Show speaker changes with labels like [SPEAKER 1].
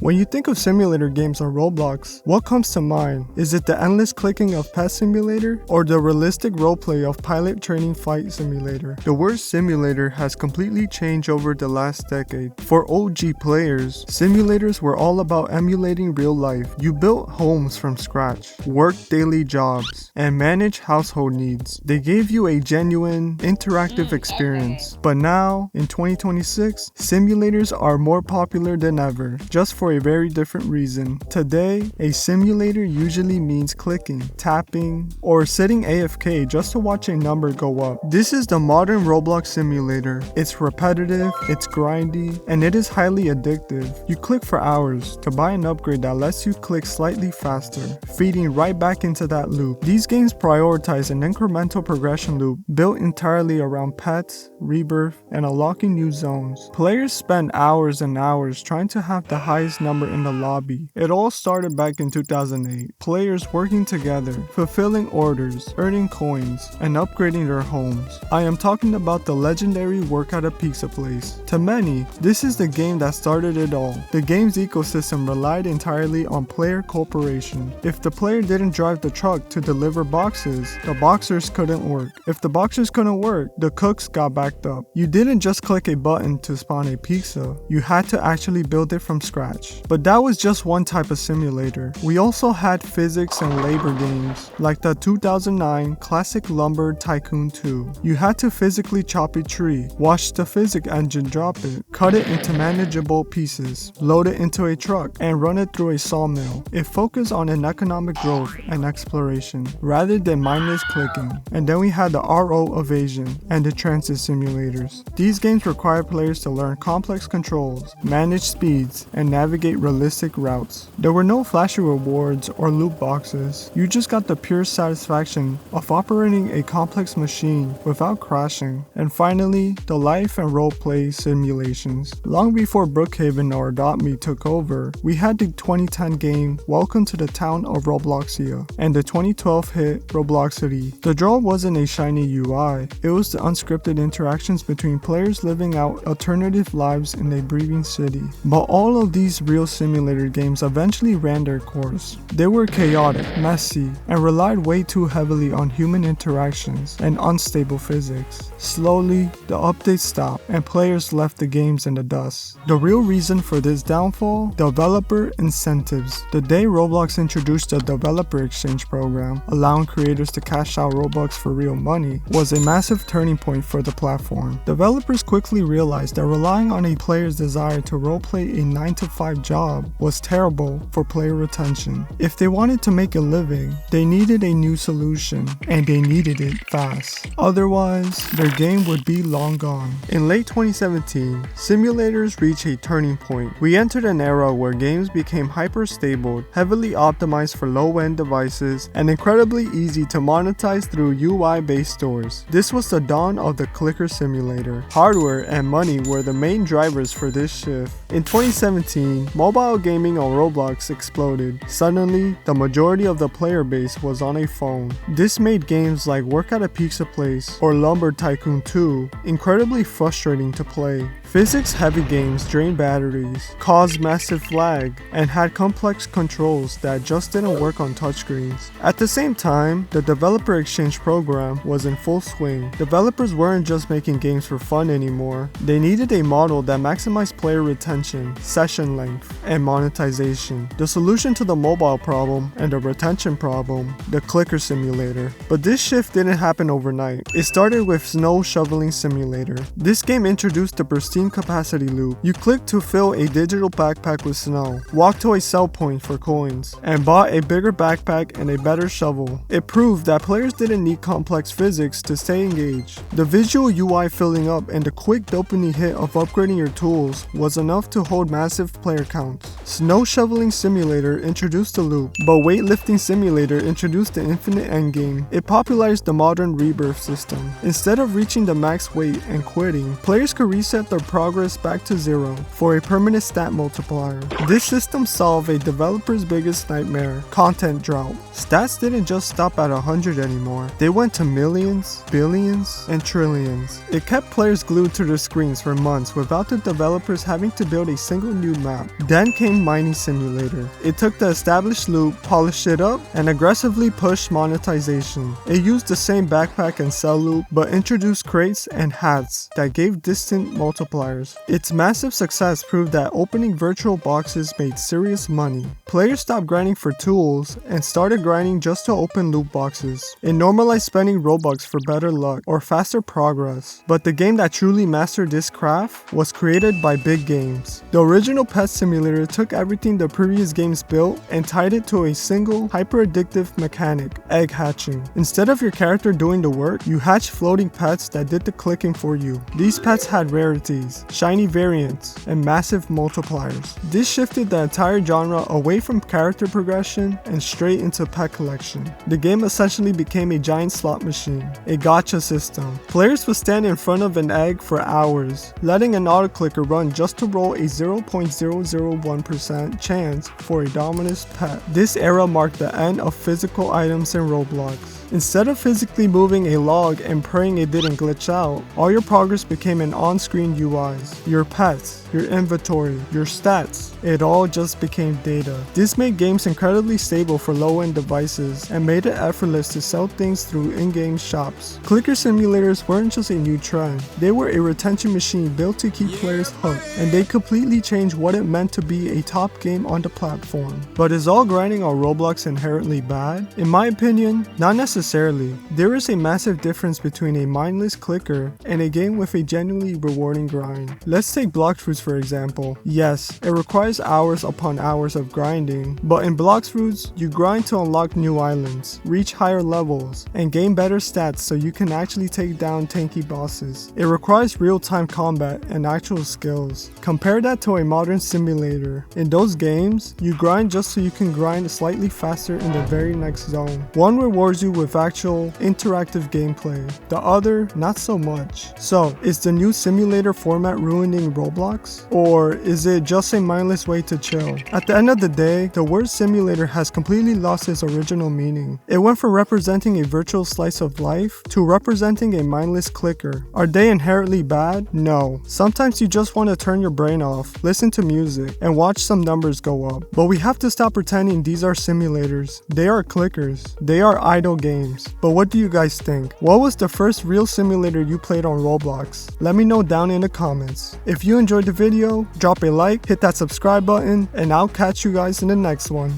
[SPEAKER 1] When you think of simulator games on Roblox, what comes to mind? Is it the endless clicking of Pet Simulator or the realistic roleplay of Pilot Training Flight Simulator? The word simulator has completely changed over the last decade. For OG players, simulators were all about emulating real life. You built homes from scratch, worked daily jobs, and managed household needs. They gave you a genuine, interactive experience. But now, in 2026, simulators are more popular than ever, just for a very different reason. Today, a simulator usually means clicking, tapping, or sitting AFK just to watch a number go up. This is the modern Roblox simulator. It's repetitive, it's grindy, and it is highly addictive. You click for hours to buy an upgrade that lets you click slightly faster, feeding right back into that loop. These games prioritize an incremental progression loop built entirely around pets, rebirth, and unlocking new zones. Players spend hours and hours trying to have the highest number in the lobby. It all started back in 2008. Players working together, fulfilling orders, earning coins, and upgrading their homes. I am talking about the legendary Work at a Pizza Place. To many, this is the game that started it all. The game's ecosystem relied entirely on player cooperation. If the player didn't drive the truck to deliver boxes, the boxers couldn't work. If the boxers couldn't work, the cooks got backed up. You didn't just click a button to spawn a pizza. You had to actually build it from scratch. But that was just one type of simulator. We also had physics and labor games, like the 2009 classic Lumber Tycoon 2. You had to physically chop a tree, watch the physics engine drop it, cut it into manageable pieces, load it into a truck, and run it through a sawmill. It focused on an economic growth and exploration, rather than mindless clicking. And then we had the RO Evasion and the Transit simulators. These games require players to learn complex controls, manage speeds, and navigate realistic routes. There were no flashy rewards or loot boxes. You just got the pure satisfaction of operating a complex machine without crashing. And finally, the life and roleplay simulations. Long before Brookhaven or Adopt.me took over, we had the 2010 game Welcome to the Town of Robloxia and the 2012 hit Robloxity. The draw wasn't a shiny UI, it was the unscripted interactions between players living out alternative lives in a breathing city. But all of these real simulator games eventually ran their course. They were chaotic, messy, and relied way too heavily on human interactions and unstable physics. Slowly, the updates stopped and players left the games in the dust. The real reason for this downfall? Developer incentives. The day Roblox introduced the developer exchange program, allowing creators to cash out Robux for real money, was a massive turning point for the platform. Developers quickly realized that relying on a player's desire to roleplay a 9-to-5 job was terrible for player retention. If they wanted to make a living, they needed a new solution, and they needed it fast. Otherwise, their game would be long gone. In late 2017, simulators reached a turning point. We entered an era where games became hyper-stable, heavily optimized for low-end devices, and incredibly easy to monetize through UI-based stores. This was the dawn of the clicker simulator. Hardware and money were the main drivers for this shift. In 2017, mobile gaming on Roblox exploded. Suddenly, the majority of the player base was on a phone. This made games like Work at a Pizza Place or Lumber Tycoon 2 incredibly frustrating to play. Physics-heavy games drained batteries, caused massive lag, and had complex controls that just didn't work on touchscreens. At the same time, the developer exchange program was in full swing. Developers weren't just making games for fun anymore. They needed a model that maximized player retention, session length, and monetization. The solution to the mobile problem and the retention problem, the clicker simulator. But this shift didn't happen overnight. It started with Snow Shoveling Simulator. This game introduced the pristine capacity loop. You clicked to fill a digital backpack with snow, walked to a sell point for coins, and bought a bigger backpack and a better shovel. It proved that players didn't need complex physics to stay engaged. The visual UI filling up and the quick dopamine hit of upgrading your tools was enough to hold massive player counts. Snow Shoveling Simulator introduced the loop, but Weightlifting Simulator introduced the infinite endgame. It popularized the modern rebirth system. Instead of reaching the max weight and quitting, players could reset their progress back to 0 for a permanent stat multiplier. This system solved a developer's biggest nightmare, content drought. Stats didn't just stop at 100 anymore, they went to millions, billions, and trillions. It kept players glued to their screens for months without the developers having to build a single new map. Then came Mining Simulator. It took the established loop, polished it up, and aggressively pushed monetization. It used the same backpack and sell loop, but introduced crates and hats that gave distant multipliers. Its massive success proved that opening virtual boxes made serious money. Players stopped grinding for tools and started grinding just to open loot boxes. It normalized spending Robux for better luck or faster progress. But the game that truly mastered this craft was created by big games. The original Pet Simulator took everything the previous games built and tied it to a single hyper-addictive mechanic, egg hatching. Instead of your character doing the work, you hatched floating pets that did the clicking for you. These pets had rarities, shiny variants, and massive multipliers. This shifted the entire genre away from character progression and straight into pet collection. The game essentially became a giant slot machine, a gacha system. Players would stand in front of an egg for hours, letting an auto-clicker run just to roll a 0.001% chance for a dominant pet. This era marked the end of physical items in Roblox. Instead of physically moving a log and praying it didn't glitch out, all your progress became an on-screen UIs. Your pets, your inventory, your stats, it all just became data. This made games incredibly stable for low-end devices and made it effortless to sell things through in-game shops. Clicker simulators weren't just a new trend, they were a retention machine built to keep players hooked, and they completely changed what it meant to be a top game on the platform. But is all grinding on Roblox inherently bad? In my opinion, not necessarily. There is a massive difference between a mindless clicker and a game with a genuinely rewarding grind. Let's take Blox Fruits for example. Yes, it requires hours upon hours of grinding, but in Blox Fruits, you grind to unlock new islands, reach higher levels, and gain better stats so you can actually take down tanky bosses. It requires real-time combat and actual skills. Compare that to a modern simulator. In those games, you grind just so you can grind slightly faster in the very next zone. One rewards you with actual interactive gameplay, the other not so much. So, is the new simulator format ruining Roblox? Or is it just a mindless way to chill? At the end of the day, the word simulator has completely lost its original meaning. It went from representing a virtual slice of life to representing a mindless clicker. Are they inherently bad? No. Sometimes you just want to turn your brain off, listen to music, and watch some numbers go up. But we have to stop pretending these are simulators. They are clickers. They are idle games. But what do you guys think? What was the first real simulator you played on Roblox? Let me know down in the comments. If you enjoyed the video, drop a like, hit that subscribe button, and I'll catch you guys in the next one.